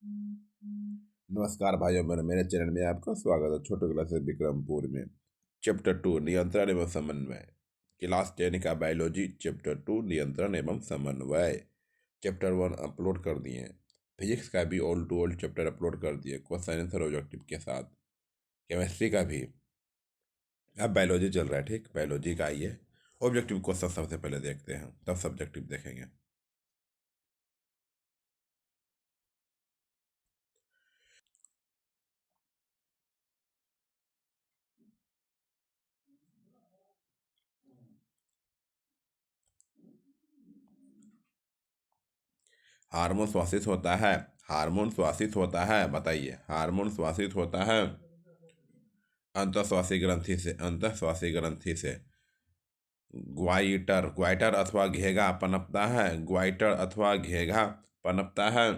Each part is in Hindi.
नमस्कार भाइयों बहनों, मेरे चैनल में आपका स्वागत है। छोटे क्लास विक्रमपुर में चैप्टर 2 नियंत्रण एवं समन्वय, क्लास 10 का बायोलॉजी, चैप्टर 2 नियंत्रण एवं समन्वय। चैप्टर 1 अपलोड कर दिए। फिजिक्स का भी all to all chapter upload कर दिए क्वेश्चन आंसर ऑब्जेक्टिव के साथ। केमिस्ट्री का भी। अब बायोलॉजी चल रहा है, ठीक। बायोलॉजी का आइए ऑब्जेक्टिव क्वेश्चन सबसे पहले देखते हैं, तब सब्जेक्टिव देखेंगे। हार्मोन श्वासित होता है। हार्मोन श्वासित होता है, बताइए। हार्मोन श्वासित होता है अंतःश्वासी ग्रंथि से। अंतःश्वासी ग्रंथि से ग्वाइटर, ग्वाइटर अथवा घेगा पनपता है। ग्वाइटर अथवा घेगा पनपता है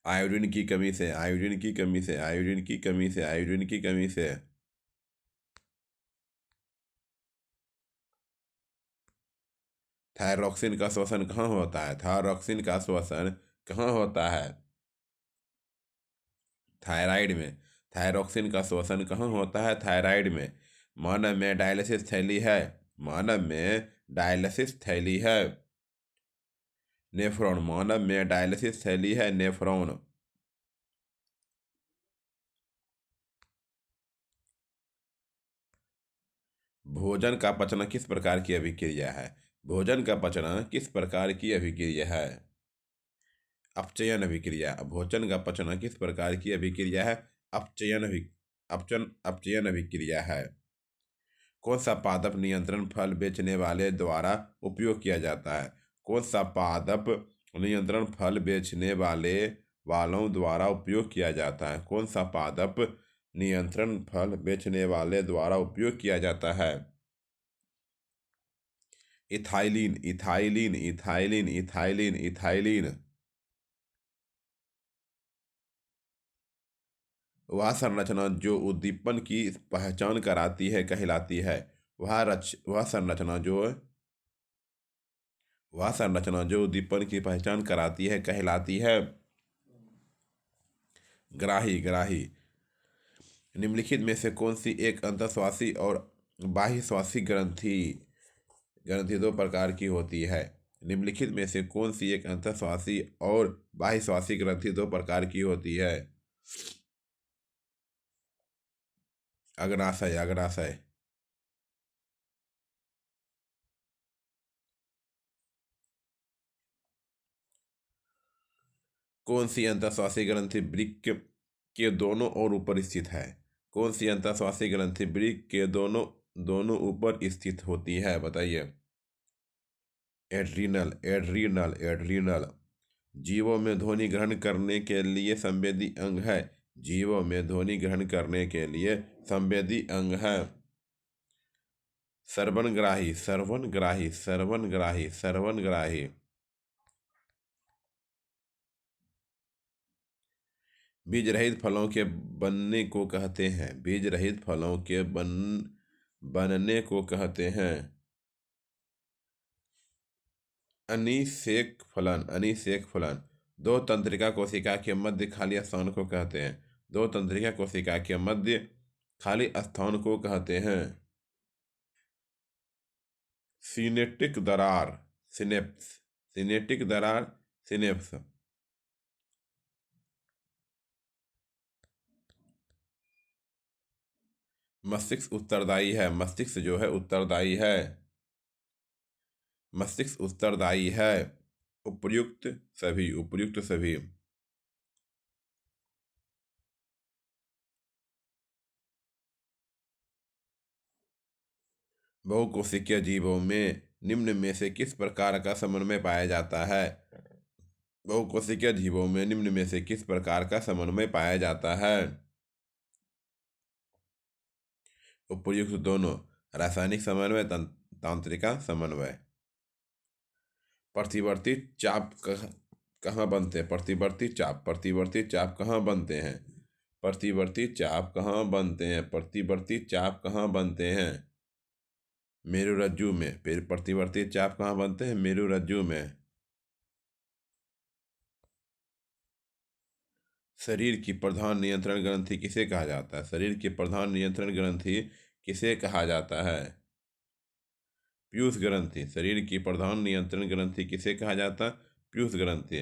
आयोडीन की कमी से। आयोडीन की कमी से। आयोडीन की कमी से। आयोडीन की कमी से। थायरॉक्सिन का श्वसन कहाँ होता है? थायरॉक्सिन का श्वसन कहाँ होता है? थायराइड में। थायरॉक्सिन का श्वसन कहाँ होता है? थायराइड में। मानव में डायलिसिस थैली है। मानव में डायलिसिस थैली है। नेफ्रॉन। मानव में डायलिसिस थैली है। नेफ्रॉन। भोजन का पचना किस प्रकार की अभिक्रिया है? भोजन का पचना किस प्रकार की अभिक्रिया है? अपचयन अभिक्रिया। भोजन का पचना किस प्रकार की अभिक्रिया है? अपचयन अभिक्रिया है। कौन सा पादप नियंत्रण फल बेचने वाले द्वारा उपयोग किया जाता है? कौन सा पादप नियंत्रण फल बेचने वालों द्वारा उपयोग किया जाता है? कौन सा पादप नियंत्रण फल बेचने वाले द्वारा उपयोग किया जाता है? Ethylene. Ethylene. Ethylene. Ethylene. Ethylene. वह संरचना जो उद्दीपन की पहचान कराती है कहलाती है। वह संरचना जो उद्दीपन की पहचान कराती है कहलाती है ग्राही। ग्राही। निम्नलिखित में से कौन सी एक अंतःश्वासी और बाह्य श्वासी ग्रंथि ग्रंथि दो प्रकार की होती है? निम्नलिखित में से कौन सी एक अंतःश्वासी और बाह्य श्वासी ग्रंथि दो प्रकार की होती है? अग्नाशय। अग्नाशय। कौन सी अंतःश्वासी ग्रंथि वृक्क के दोनों ओर ऊपर स्थित है? कौन सी अंतःश्वासी ग्रंथि वृक्क के दोनों दोनों ऊपर स्थित होती है, बताइए। एड्रीनल। एड्रीनल। एड्रीनल। जीवों में ध्वनि ग्रहण करने के लिए संवेदी अंग है। जीवों में ध्वनि ग्रहण करने के लिए संवेदी अंग है। श्रवणग्राही। श्रवणग्राही। श्रवणग्राही। श्रवणग्राही। बीज रहित फलों के बनने को कहते हैं। बीज रहित फलों के बनने को कहते हैं अनिषेक फलन। अनिषेक फलन। दो तंत्रिका कोशिका के मध्य खाली स्थान को कहते हैं। दो तंत्रिका कोशिका के मध्य खाली स्थान को कहते हैं सिनेप्टिक दरार। सिनेप्स। सिनेप्टिक दरार। सिनेप्स। मस्तिष्क उत्तरदायी है। मस्तिष्क जो है उत्तरदायी है। मस्तिष्क उत्तरदायी है। उपर्युक्त सभी। उपर्युक्त सभी। बहुकोशिकीय जीवों में निम्न में से किस प्रकार का समन्वय पाया जाता है? बहुकोशिकीय जीवों में निम्न में से किस प्रकार का समन्वय पाया जाता है? उपर्युक्त दोनों। रासायनिक समन्वय, तांत्रिका समन्वय। प्रतिवर्ती चाप कहाँ बनते हैं? प्रतिवर्ती चाप। प्रतिवर्ती चाप कहाँ बनते हैं? प्रतिवर्ती चाप कहाँ बनते हैं? प्रतिवर्ती चाप कहाँ बनते हैं? मेरुरज्जु में। फिर प्रतिवर्ती चाप कहाँ बनते हैं? मेरुरज्जु में। शरीर की प्रधान नियंत्रण ग्रंथि किसे कहा जाता है? शरीर की प्रधान नियंत्रण ग्रंथि किसे कहा जाता है? पीयूष ग्रंथि। शरीर की प्रधान नियंत्रण ग्रंथि किसे कहा जाता है? पीयूष ग्रंथि।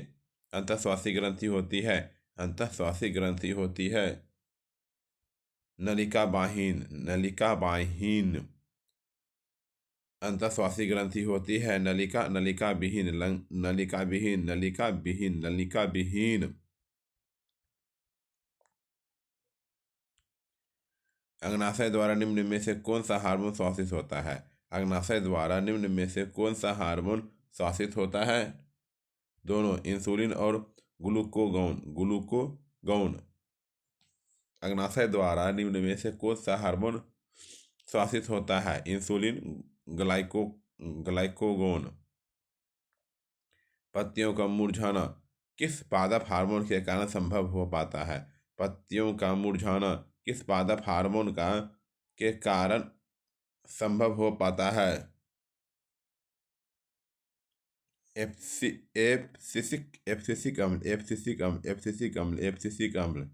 अंतःश्वासी ग्रंथि होती है, अंतःश्वासी ग्रंथि होती है नलिका बाहीन, नलिका बाहीन। अंतःश्वासी ग्रंथि होती है नलिका, नलिका विहीन, नलिका विहीन, नलिका विहीन, नलिका विहीन। अग्नाशय द्वारा निम्न में से कौन सा हार्मोन श्वासित होता है? अग्नाशय द्वारा निम्न में से कौन सा हार्मोन श्वासित होता है? दोनों, इंसुलिन और ग्लूकोगॉन, ग्लूकोगॉन। अग्नाशय द्वारा निम्न में से कौन सा हार्मोन श्वासित होता है? इंसुलिन, ग्लाइकोगॉन। पत्तियों का मुरझाना किस पादप हार्मोन के कारण संभव हो पाता है? पत्तियों का मुरझाना किस पादप हार्मोन के कारण संभव हो पाता है? एब्सिसिक अम्ल, एब्सिसिक अम्ल, एब्सिसिक अम्ल, एब्सिसिक अम्ल।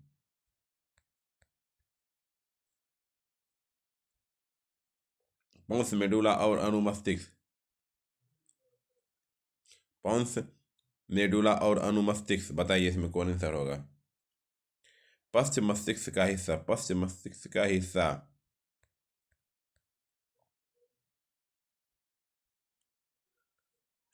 पॉन्स मेडुला और अनुमस्तिष्क। पॉन्स मेडुला और अनुमस्तिष्क, बताइए इसमें कौन आंसर होगा? पश्च मस्तिष्क का हिस्सा, पश्च मस्तिष्क का हिस्सा।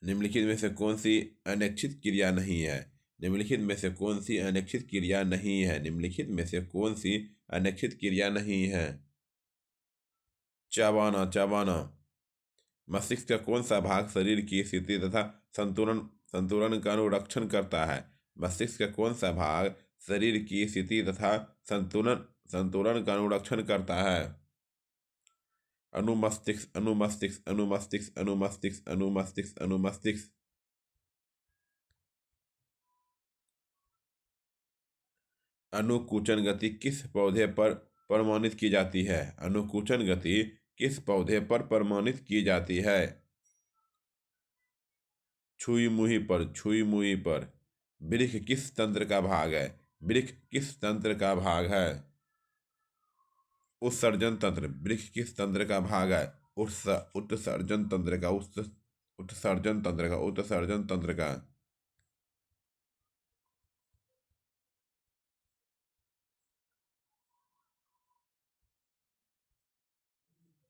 निम्नलिखित में से कौन सी अनैच्छिक क्रिया नहीं है? निम्नलिखित में से कौन सी अनैच्छिक क्रिया नहीं है? निम्नलिखित में से कौन सी अनैच्छिक क्रिया नहीं है? चबाना, चबाना। मस्तिष्क का कौन सा भाग शरीर की स्थिति तथा संतुलन संतुलन का अनुरक्षण करता है? मस्तिष्क का कौन सा भाग शरीर की स्थिति तथा संतुलन संतुलन का अनुरक्षण करता है? अनुमस्तिष्क, अनुमस्तिष्क, अनुमस्तिष्क, अनुमस्तिष्क, अनुमस्तिष्क, अनुमस्तिष्क। अनुकूचन गति किस पौधे पर प्रमाणित की जाती है? अनुकूचन गति किस पौधे पर प्रमाणित की जाती है? छुई मुही पर, छुई मुही पर। वृक्क किस तंत्र का भाग है? वृक्क किस तंत्र का भाग है? उत्सर्जन तंत्र। वृक्क किस तंत्र का भाग है? उत्सर्जन तंत्र का, उत्सर्जन तंत्र का, उत्सर्जन तंत्र का।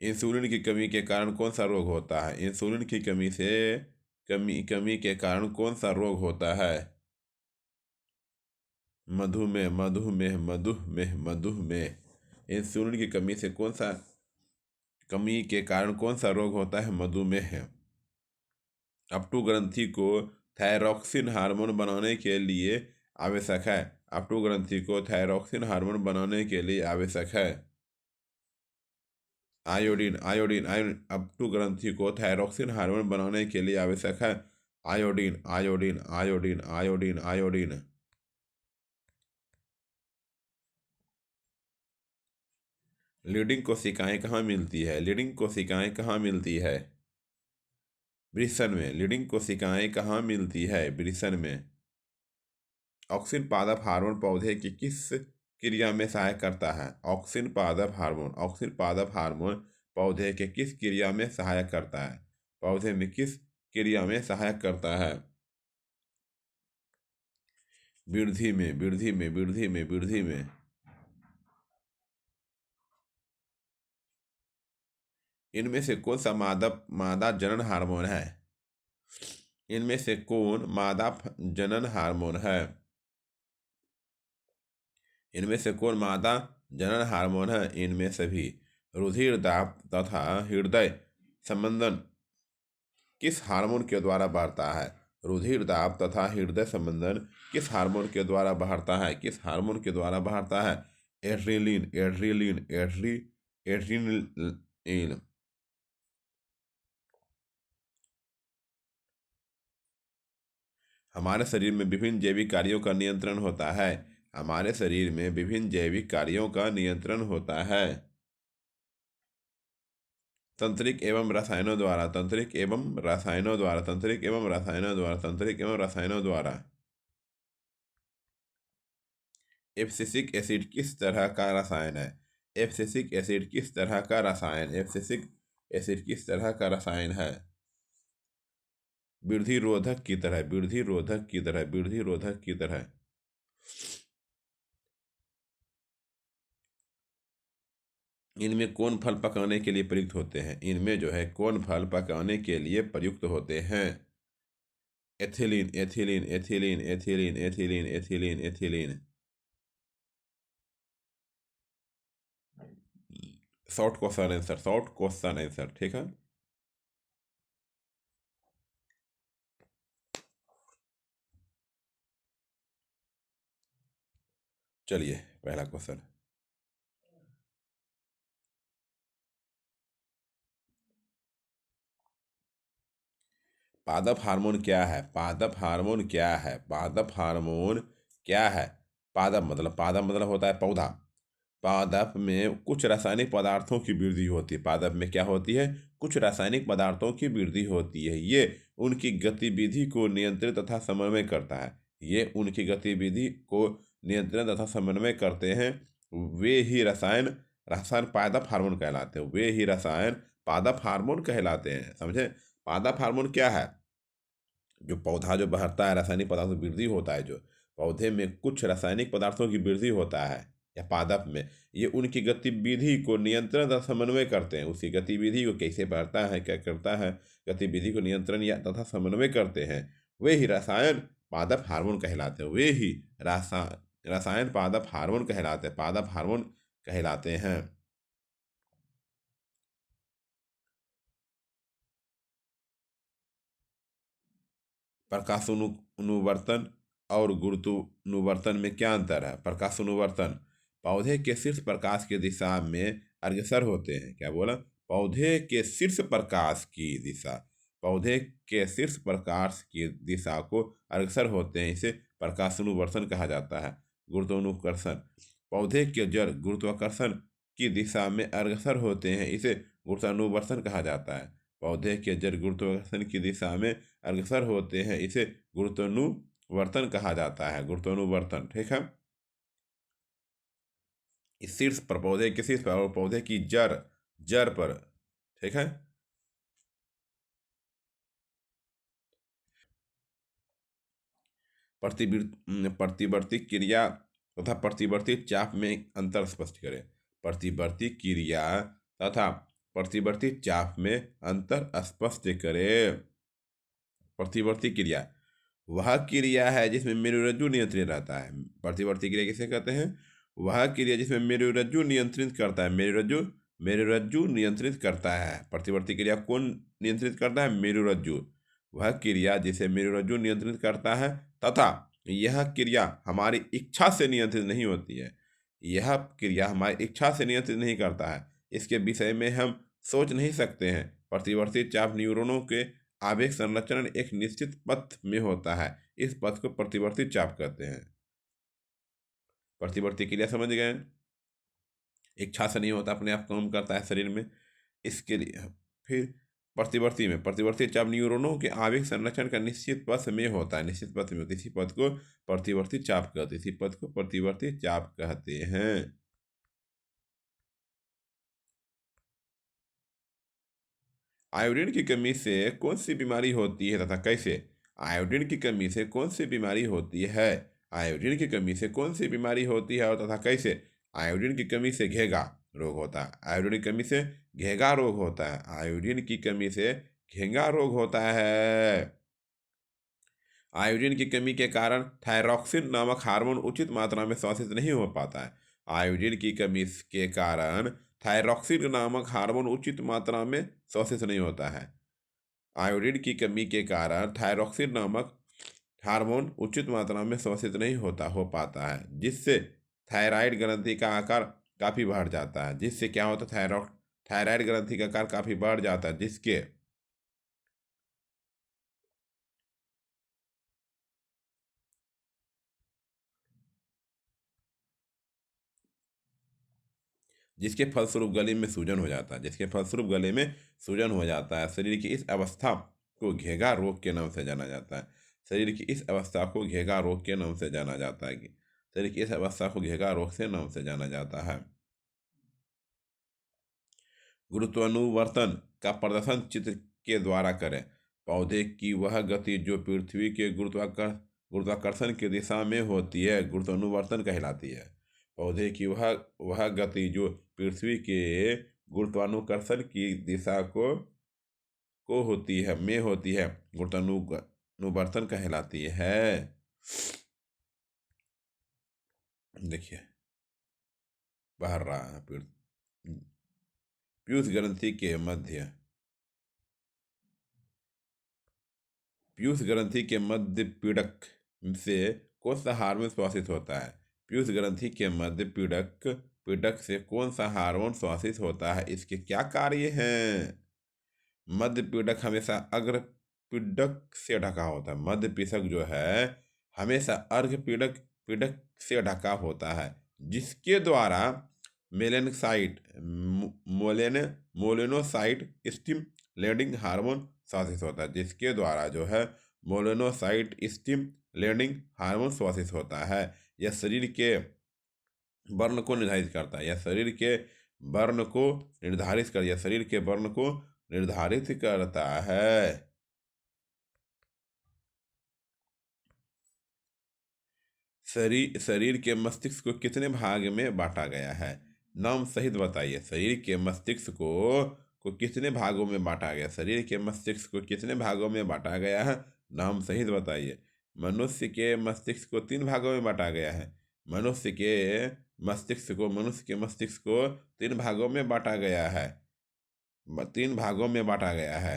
इंसुलिन की कमी के कारण कौन सा रोग होता है? इंसुलिन की कमी के कारण कौन सा रोग होता है? मधुमेह, मधुमेह, मधुमेह, मधुमेह। इंसुलिन की कमी के कारण कौन सा रोग होता है? मधुमेह। अपटू ग्रंथि को थायरॉक्सिन हार्मोन बनाने के लिए आवश्यक है। अपटू ग्रंथि को थायरॉक्सिन हार्मोन बनाने के लिए आवश्यक है। Iodine, iodine, iodine. अपटू ग्रंथि को थायरॉक्सिन हार्मोन बनाने के लिए आवश्यक है iodine, iodine, iodine, iodine, iodine. Leading कोशिकाएं कहाँ मिलती है? लीडिंग कोशिकाएं कहाँ मिलती है? वृषण में। लीडिंग कोशिकाएं कहाँ मिलती है? वृषण में। ऑक्सिन पादप हार्मोन पौधे की किस क्रिया में सहायक करता है? ऑक्सिन पादप हार्मोन, ऑक्सिन पादप हार्मोन पौधे के किस क्रिया में सहायक करता है? पौधे में किस क्रिया में सहायक करता है? वृद्धि में, वृद्धि में, वृद्धि में, वृद्धि में। इनमें से कौन सा मादा जनन हार्मोन है? इनमें से कौन मादा जनन हार्मोन है? इनमें से कौन मादा जनन हार्मोन है? इनमें सभी। रुधिर दाब तथा हृदय संबंधन किस हार्मोन के द्वारा बढ़ता है? रुधिर दाब तथा हृदय संबंधन किस हार्मोन के द्वारा बढ़ता है? किस हार्मोन के द्वारा बढ़ता है? Adrenaline, adrenaline, adrenaline. हमारे शरीर में विभिन्न जैविक कार्यों का नियंत्रण होता है। हमारे शरीर में विभिन्न जैविक कार्यों का नियंत्रण होता है तंत्रिक एवं रसायनों द्वारा, तंत्रिक एवं रसायनों द्वारा, तंत्रिक एवं रसायनों द्वारा, तंत्रिक एवं रसायनों द्वारा। एब्सिसिक एसिड किस तरह का रसायन है? एब्सिसिक एसिड किस तरह का रसायन? एब्सिसिक एसिड किस तरह का रसायन है? वृद्धि रोधक की तरह, वृद्धि रोधक की तरह, वृद्धि रोधक की तरह। इनमें कौन फल पकाने के लिए प्रयुक्त होते हैं? इनमें जो है कौन फल पकाने के लिए प्रयुक्त होते हैं? Ethylene, ethylene, ethylene, ethylene, ethylene, ethylene, ethylene. Short question answer, short question answer, ठीक है। चलिए, पहला क्वेश्चन। पादप हार्मोन क्या है? पादप हार्मोन क्या है? पादप हार्मोन क्या है? पादप मतलब होता है पौधा। पादप में कुछ रासायनिक पदार्थों की वृद्धि होती है। पादप में क्या होती है? कुछ रासायनिक पदार्थों की वृद्धि होती है। ये उनकी गतिविधि को नियंत्रित तथा समन्वय करता है। ये उनकी गतिविधि को नियंत्रित तथा समन्वय करते हैं। वे ही रसायन रसायन पादप हार्मोन कहलाते हैं। वे ही रसायन पादप हार्मोन कहलाते हैं। समझे? पादप हार्मोन क्या है? जो पौधा जो बढ़ता है, रासायनिक पदार्थों की वृद्धि होता है, जो पौधे में कुछ रासायनिक पदार्थों की वृद्धि होता है या पादप में, ये उनकी गतिविधि को नियंत्रण तथा समन्वय करते हैं। उसी गतिविधि को कैसे बढ़ता है, क्या करता है, गतिविधि को नियंत्रण या तथा समन्वय करते हैं। वे ही रसायन पादप हार्मोन कहलाते हैं। वे ही रसायन पादप हार्मोन कहलाते हैं, पादप हार्मोन कहलाते हैं। अनुवर्तन और गुरुत्वानुवर्तन में क्या अंतर है? अनुवर्तन, पौधे के शीर्ष प्रकाश की दिशा में अग्रसर होते हैं। क्या बोला? पौधे के शीर्ष प्रकाश की दिशा, पौधे के शीर्ष प्रकाश की दिशा को अग्रसर होते हैं, इसे प्रकाशानुवर्तन कहा जाता है। गुरुत्वाकर्षण, पौधे के जड़ गुरुत्वाकर्षण की दिशा में अग्रसर होते हैं, इसे गुरुत्वानुवर्तन कहा जाता है। पौधे के जड़ गुरुत्वाकर्षण की दिशा में अग्रसर होते हैं, इसे गुरुत्वानुवर्तन कहा जाता है। गुरुत्वानुवर्तन, ठीक है। इस शीर्ष पर, पौधे के शीर्ष पर और पौधे की जड़ जड़ पर, ठीक है। प्रतिवर्ती क्रिया तथा प्रतिवर्ती चाप में अंतर स्पष्ट करें। प्रतिवर्ती क्रिया तथा प्रतिवर्ती चाप में अंतर स्पष्ट करें। प्रतिवर्ती क्रिया वह क्रिया है जिसमें मेरुरज्जु नियंत्रित रहता है। प्रतिवर्ती क्रिया किसे कहते हैं? वह क्रिया जिसमें मेरुरज्जु नियंत्रित करता है। मेरुरज्जु मेरुरज्जु नियंत्रित करता है। प्रतिवर्ती क्रिया कौन नियंत्रित करता है? मेरुरज्जु। वह क्रिया जिसे मेरुरज्जु नियंत्रित करता है तथा यह क्रिया हमारी इच्छा से नियंत्रित नहीं होती है। यह क्रिया हमारी इच्छा से नियंत्रित नहीं करता है। इसके विषय में हम सोच नहीं सकते हैं। प्रतिवर्ती चाप न्यूरॉनों के आवेग संरचना एक निश्चित पथ में होता है। इस पथ को प्रतिवर्ती चाप कहते हैं। प्रतिवर्ती क्रिया समझ गए? इच्छा से नहीं होता, अपने आप काम करता है शरीर में, इसके लिए। फिर प्रतिवर्ती चाप न्यूरॉनों के आवेग संरक्षण का निश्चित पथ में होता है। निश्चित पथ में होता है, इसी पथ को प्रतिवर्ती चाप कहते हैं। इसी पथ को प्रतिवर्ती चाप कहते हैं। आयोडीन की कमी से कौन सी बीमारी होती है तथा कैसे? आयोडीन की कमी से कौन सी बीमारी होती है? आयोडीन की कमी से कौन सी बीमारी होती है और तथा कैसे? आयोडीन की कमी से घेगा रोग होता है। आयोडीन की कमी से घेगा रोग होता है। आयोडीन की कमी से घेंगा रोग होता है। आयोडीन की कमी के कारण थायरॉक्सिन नामक हार्मोन उचित मात्रा में शोषित नहीं हो पाता है। आयोडीन की कमी के कारण थायरॉक्सिन नामक हार्मोन उचित मात्रा में शोषित नहीं होता है। आयोडीन की कमी के कारण थायरॉक्सिन नामक हार्मोन उचित मात्रा में शोषित नहीं हो पाता है, जिससे थायराइड ग्रंथि का आकार काफ़ी बढ़ जाता है। जिससे क्या होता है? थायराइड ग्रंथि का आकार काफ़ी बढ़ जाता है, जिसके फलस्वरूप गले में सूजन हो जाता है। जिसके फलस्वरूप गले में सूजन हो जाता है। शरीर की इस अवस्था को घेगा रोग के नाम से जाना जाता है। शरीर की इस अवस्था को घेगा रोग के नाम से जाना जाता है। शरीर की इस अवस्था को घेगा रोग से नाम से जाना जाता है। गुरुत्वानुवर्तन का प्रदर्शन चित्र के द्वारा करें। पौधे की वह गति जो पृथ्वी के गुरुत्वाकर्षण की दिशा में होती है गुरुत्वानुवर्तन कहलाती है। पौधे की वह गति जो पृथ्वी के गुरुत्वानुकर्षण की दिशा को होती है गुरुत्वानुवर्तन कहलाती है। देखिए बाहर रहा है पीयूष ग्रंथि के मध्य पीयूष ग्रंथि के मध्य पीड़क से कौन सा हार्मोन श्वासित होता है? पीयूष ग्रंथि के मध्य पीड़क से कौन सा हार्मोन श्वासित होता है? इसके क्या कार्य हैं? मध्य पीड़क हमेशा अग्र पीड़क से ढका होता है। मध्य पीड़क जो है हमेशा अर्घ पीड़क से ढका होता है, जिसके द्वारा मेलेनोसाइट मोलेनोसाइट स्टिमुलेटिंग हार्मोन श्वासित होता है, जिसके द्वारा जो है मोलेनोसाइट स्टिमुलेटिंग हार्मोन श्वासित होता है। यह शरीर के वर्ण को निर्धारित करता है। यह शरीर के वर्ण को निर्धारित करता है। शरीर के मस्तिष्क को कितने भाग में बांटा गया है? नाम सहित बताइए। शरीर के मस्तिष्क को कितने भागों में बांटा गया? शरीर के मस्तिष्क को कितने भागों में बांटा गया है? नाम सहित बताइए। मनुष्य के मस्तिष्क को 3 भागों में बांटा गया है। मनुष्य के मस्तिष्क को 3 भागों में बांटा गया है। 3 भागों में बांटा गया है।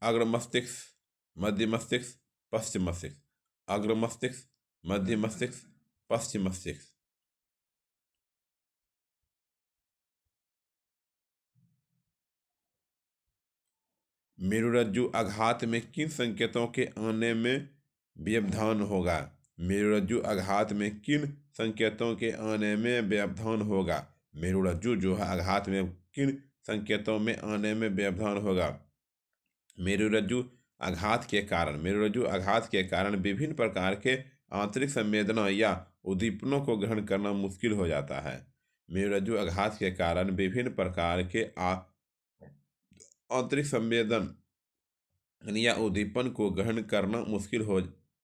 अग्र मस्तिष्क, मध्य मस्तिष्क, पश्चिम मस्तिष्क। अग्र मस्तिष्क, मध्य मस्तिष्क, पश्चिम मस्तिष्क। मेरुरज्जु आघात में किन संकेतों के आने में व्यवधान होगा? मेरुरज्जु आघात में किन संकेतों के आने में व्यवधान होगा? मेरुरज्जु जो है आघात में किन संकेतों में आने में व्यवधान होगा? मेरुरज्जु आघात के कारण विभिन्न प्रकार के आंतरिक संवेदना या उद्दीपनों को ग्रहण करना मुश्किल हो जाता है। मेरुरज्जु आघात के कारण विभिन्न प्रकार के आंतरिक संवेदन या उद्दीपन को ग्रहण करना मुश्किल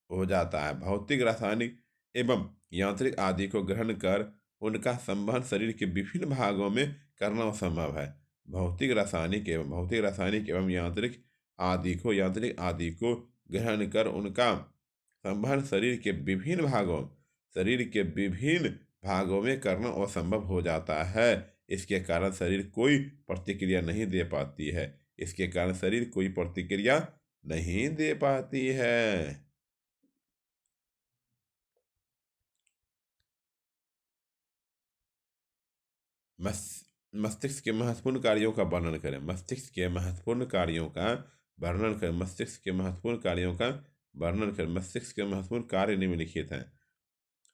हो जाता है। भौतिक, रासायनिक एवं यांत्रिक आदि को ग्रहण कर उनका संवहन शरीर के विभिन्न भागों में करना असंभव है। भौतिक, रासायनिक एवं यांत्रिक आदि को ग्रहण कर उनका संवहन शरीर के विभिन्न भागों में करना असंभव हो जाता है। इसके कारण शरीर कोई प्रतिक्रिया नहीं दे पाती है। मस्तिष्क के महत्वपूर्ण कार्यों का वर्णन करें। मस्तिष्क के महत्वपूर्ण कार्यों का वर्णन करें। मस्तिष्क के महत्वपूर्ण कार्य निम्नलिखित हैं।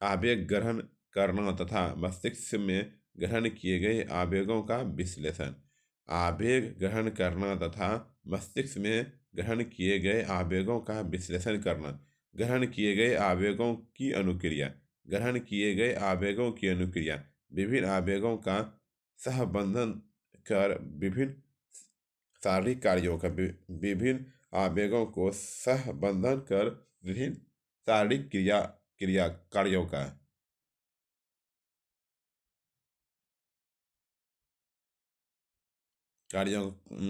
आवेग ग्रहण करना तथा मस्तिष्क में ग्रहण किए गए आवेगों का विश्लेषण। आवेग ग्रहण करना तथा मस्तिष्क में ग्रहण किए गए आवेगों का विश्लेषण करना। ग्रहण किए गए आवेगों की अनुक्रिया। विभिन्न आवेगों का सहबंधन कर विभिन्न शारीरिक कार्यों का विभिन्न आवेगों को सहबंधन कर विभिन्न शारीरिक कार्यों का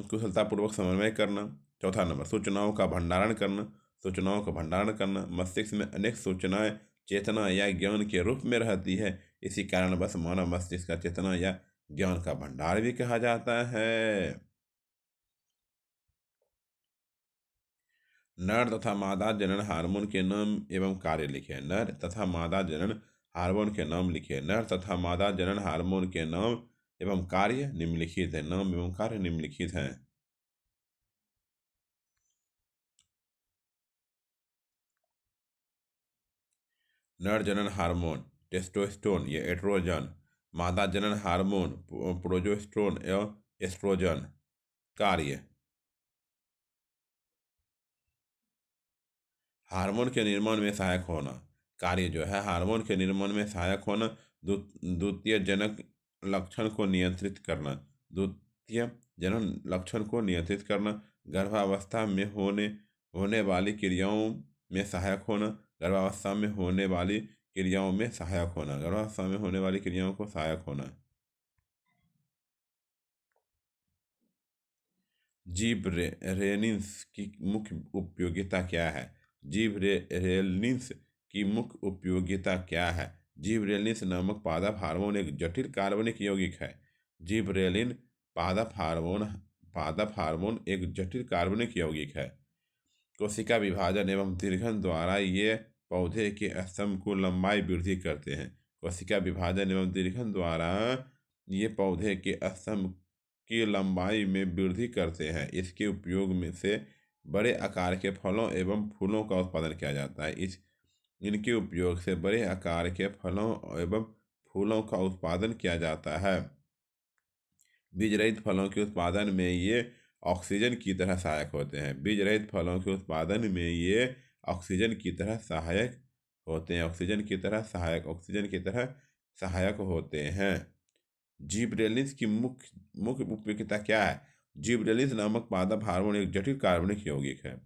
कुशलतापूर्वक समन्वय करना। चौथा नंबर, सूचनाओं का भंडारण करना। मस्तिष्क में अनेक सूचनाएं चेतना या ज्ञान के रूप में रहती है। इसी कारण बस मानव मस्तिष्क का चेतना या ज्ञान का भंडार भी कहा जाता है। नर तथा मादा जनन हार्मोन के नाम एवं कार्य लिखे। नर तथा मादा जनन हार्मोन के नाम लिखे। नर तथा मादा जनन हार्मोन के नाम एवं कार्य निम्नलिखित हैं। नर जनन हार्मोन टेस्टोस्टेरोन या एस्ट्रोजन। मादा जनन हार्मोन प्रोजेस्टेरोन एवं एस्ट्रोजन। कार्य, हार्मोन के निर्माण में सहायक होना। कार्य जो है हार्मोन के निर्माण में सहायक होना, द्वितीय जनक लक्षण को नियंत्रित करना, द्वितीय जनन लक्षण को नियंत्रित करना, गर्भावस्था में होने वाली क्रियाओं में सहायक होना, गर्भावस्था में होने वाली क्रियाओं में सहायक होना, गर्भावस्था में होने वाली क्रियाओं को सहायक होना। जिबरेलिन्स की मुख्य उपयोगिता क्या है? जिबरेलिन्स की मुख्य उपयोगिता क्या है? जिबरेलिन्स नामक पादप हार्मोन एक जटिल कार्बनिक यौगिक है। जिबरेलिन पादप हार्मोन एक जटिल कार्बनिक यौगिक है। कोशिका विभाजन एवं दीर्घन द्वारा ये पौधे के स्तंभ को लंबाई वृद्धि करते हैं। कोशिका विभाजन एवं दीर्घन द्वारा ये पौधे के स्तंभ की लंबाई में वृद्धि करते हैं। इसके उपयोग में से बड़े आकार के फलों एवं फूलों का उत्पादन किया जाता है। इनके उपयोग से बड़े आकार के फलों एवं फूलों का उत्पादन किया जाता है। बीज रहित फलों के उत्पादन में ये ऑक्सीजन की तरह सहायक होते हैं। बीज रहित फलों के उत्पादन में ये ऑक्सीजन की तरह सहायक होते हैं। ऑक्सीजन की तरह सहायक होते हैं। जिबरेलिन्स की मुख्य उपयोगिता क्या है? जिबरेलिन्स नामक पादप हार्मोन एक जटिल कार्बनिक यौगिक है।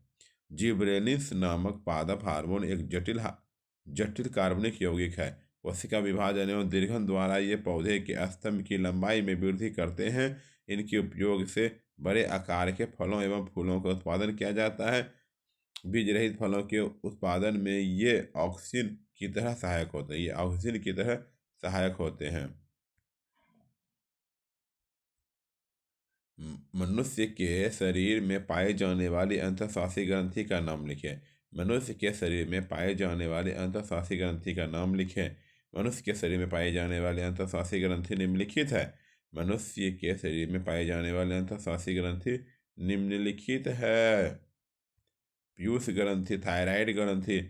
जिबरेलिन्स नामक पादप हार्मोन एक जटिल कार्बनिक यौगिक है। कोशिका विभाजन एवं दीर्घन द्वारा ये पौधे के स्तंभ की लंबाई में वृद्धि करते हैं। इनके उपयोग से बड़े आकार के फलों एवं फूलों का उत्पादन किया जाता है। बीज रहित फलों के उत्पादन में ये ऑक्सीजन की तरह सहायक होते हैं। मनुष्य के शरीर में पाई जाने वाली अंतःश्वासी ग्रंथि का नाम लिखें। मनुष्य के शरीर में पाई जाने वाली अंतःश्वासी ग्रंथि का नाम लिखें। मनुष्य के शरीर में पाई जाने वाली अंतःश्वासी ग्रंथि निम्नलिखित है। मनुष्य के शरीर में पाई जाने वाली अंतःश्वासी ग्रंथि निम्नलिखित है। पीयूष ग्रंथि, थायराइड ग्रंथि,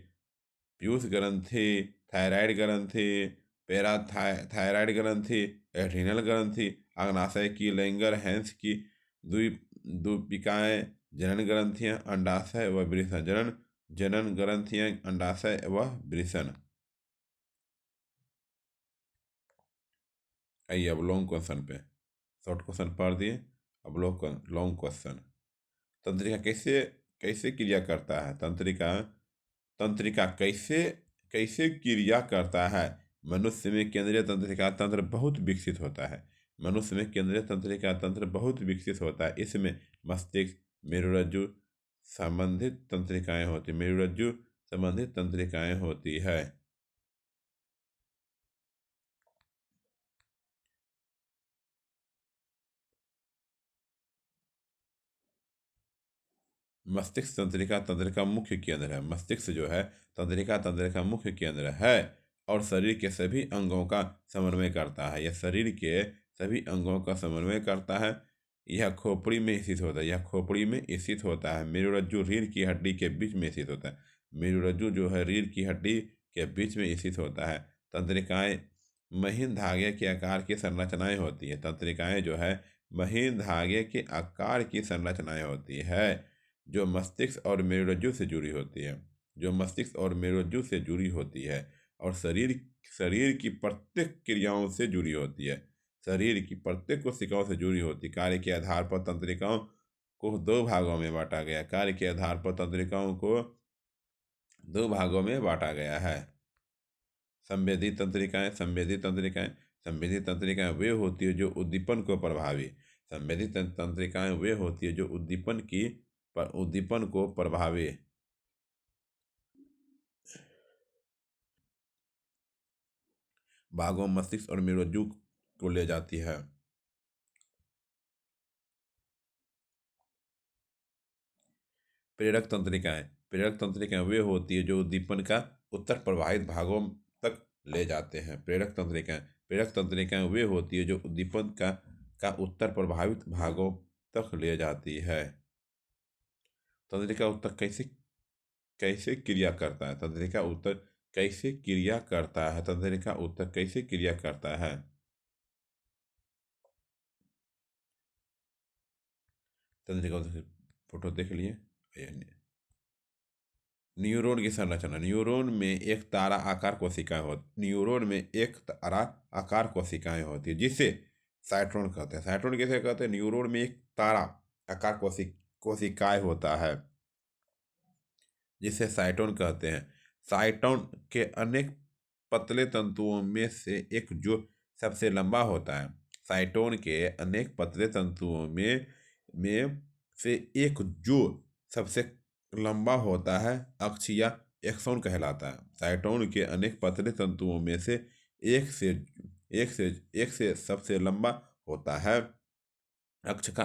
पीयूष ग्रंथि, थायराइड ग्रंथि, पैराथायराइड ग्रंथि, एड्रिनल ग्रंथि, अग्नाशय की लैंगर हैंस की द्वीपिकाएं, जनन ग्रंथियां, अंडाशय व वृषण। जनन ग्रंथियां, अंडाशय व वृषण। आइए अब लॉन्ग क्वेश्चन पे। शॉर्ट क्वेश्चन पढ़ दिए, अब लॉन्ग क्वेश्चन। तंत्रिका कैसे कैसे क्रिया करता है? तंत्रिका कैसे कैसे क्रिया करता है? मनुष्य में केंद्रीय तंत्रिका तंत्र बहुत विकसित होता है। मनुष्य में केंद्रीय तंत्रिका तंत्र बहुत विकसित होता है। इसमें मस्तिष्क, मेरुरज्जु संबंधित तंत्रिकाएं होती है। मस्तिष्क तंत्रिका तंत्र का मुख्य केंद्र है। मस्तिष्क जो है तंत्रिका तंत्र का मुख्य केंद्र है और शरीर के सभी अंगों का समन्वय करता है। यह शरीर के सभी अंगों का समन्वय करता है। यह खोपड़ी में स्थित होता है। मेरुरज्जु रीढ़ की हड्डी के बीच में स्थित होता है। मेरुरज्जु जो है रीढ़ की हड्डी के बीच में स्थित होता है। तंत्रिकाएं महीन धागे के आकार की संरचनाएं होती है। तंत्रिकाएं जो है महीन धागे के आकार की संरचनाएं होती है जो मस्तिष्क और मेरुरज्जु से जुड़ी होती है और शरीर की प्रत्येक क्रियाओं से जुड़ी होती है। शरीर की प्रत्येक कोशिकाओं से जुड़ी होती है। कार्य के आधार पर तंत्रिकाओं को दो भागों में बांटा गया है। संवेदी तंत्रिकाएं वे होती है जो उद्दीपन को प्रभावी भागों मस्तिष्क और मेरुरज्जु को ले जाती है। प्रेरक तंत्रिकाएं वे होती है जो उद्दीपन का उत्तर प्रवाहित भागों तक ले जाते हैं। प्रेरक तंत्रिकाएं वे होती है जो उद्दीपन का उत्तर प्रभावित भागों तक ले जाती है। तंत्रिका उत्तक कैसे कैसे क्रिया करता है? तंत्रिका उत्तक कैसे क्रिया करता है? तंत्रिका उत्तक फोटो देख लिए। न्यूरॉन की संरचना। न्यूरॉन में एक तारा आकार कोशिकाएं होती है जिसे साइटोन कहते हैं। साइटोन किसे कहते हैं? न्यूरॉन में एक तारा आकार कोशिकाएं होता है जिसे साइटोन कहते हैं। साइटोन के अनेक पतले तंतुओं में से एक जो सबसे लंबा होता है। साइटोन के अनेक पतले तंतुओं में से एक जो सबसे लंबा होता है अक्ष या एक्सोन कहलाता है। साइटोन के अनेक पतले तंतुओं में से एक से एक से सबसे लंबा होता है अक्ष का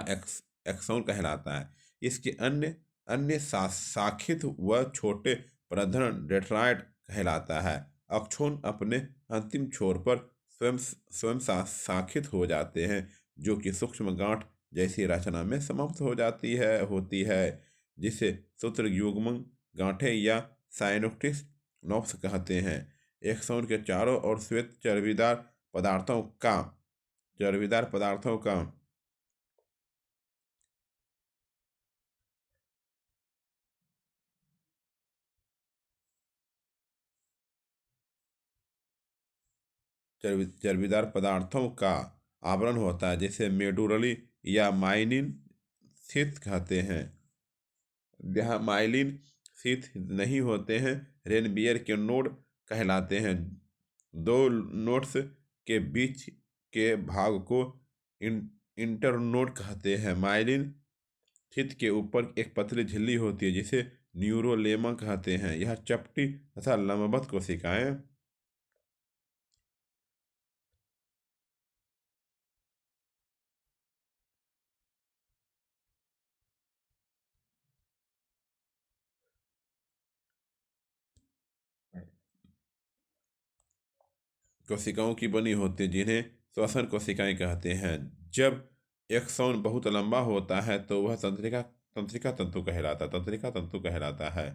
एक्सोन कहलाता है। इसके अन्य अन्य शाखित व छोटे प्रधन डेट्राइड कहलाता है। अक्षोन अपने अंतिम छोर पर स्वयं स्वयं शाखित हो जाते हैं जो कि सूक्ष्म गांठ जैसी रचना में समाप्त हो जाती है होती है जिसे सूत्र युग्मन गांठें या साइनोप्टिक नोड्स कहते हैं। एक्सोन के चारों ओर श्वेत चर्बीदार पदार्थों का चर्बीदार पदार्थों का आवरण होता है जिसे मेडुरली या माइलिन शीथ कहते हैं। जहाँ माइलिन शीथ नहीं होते हैं रेनबियर के नोड कहलाते हैं। दो नोड्स के बीच के भाग को इंटरनोड कहते हैं। माइलिन शीथ के ऊपर एक पतली झिल्ली होती है जिसे न्यूरोलेमा कहते हैं। यह चपटी तथा लंबवत कोशिकाएं कोशिकाओं की बनी होती है जिन्हें श्वसन कोशिकाएं कहते हैं। जब एक्सोन बहुत लंबा होता है तो वह तंत्रिका तंतु कहलाता है।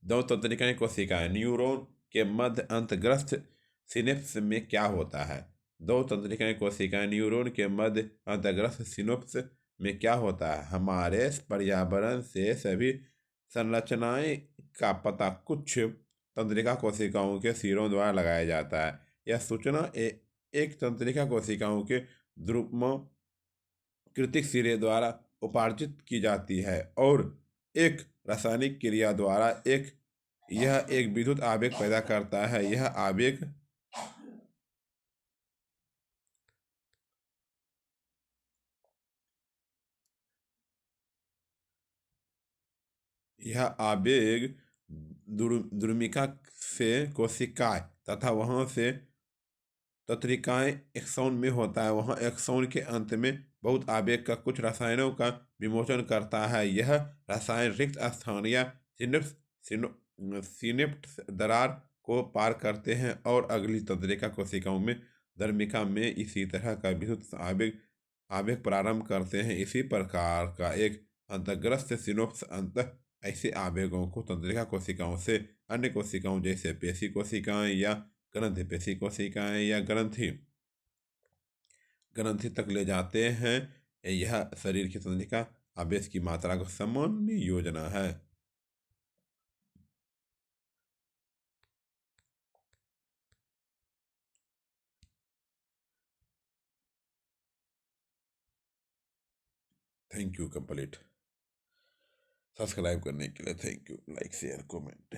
दो तंत्रिकाएं कोशिकाएं। न्यूरॉन के मध्य अंतःग्रस्त सिनेप्स में क्या होता है? दो तंत्रिकाएं कोशिकाएं। न्यूरॉन के मध्य अंतःग्रस्त सिनेप्स में क्या होता है? हमारे पर्यावरण से सभी संरचनाएं का पता कुछ तंत्रिका कोशिकाओं के सिरों द्वारा लगाया जाता है। यह सूचना एक तंत्रिका कोशिकाओं के द्रुम कृतिक सिरे द्वारा उपार्जित की जाती है और एक रासायनिक क्रिया द्वारा यह एक विद्युत आवेग पैदा करता है। यह आवेग द्रुमिका से कोशिकाएं तथा वहां से तंत्रिकाएं एक्सोन में होता है। वहां एक्सोन के अंत में बहुत आवेग का कुछ रसायनों का विमोचन करता है। यह रसायन रिक्त स्थान या सिनेप्स दरार को पार करते हैं और अगली तंत्रिका कोशिकाओं में दर्मिका में इसी तरह का विद्युत आवेग आवेग प्रारंभ करते हैं। इसी प्रकार का एक अंतःग्रस्त सिनोप्स अंत ऐसे आवेगों को तंत्रिका कोशिकाओं से अन्य कोशिकाओं जैसे पेशी कोशिकाएं या ग्रंथि पेशी कोशिकाएं या ग्रंथि तक ले जाते हैं। यह शरीर की तंत्रिका आवेश की मात्रा का सामान्य योजना है। Thank you. कंप्लीट। सब्सक्राइब करने के लिए thank you. Like share comment.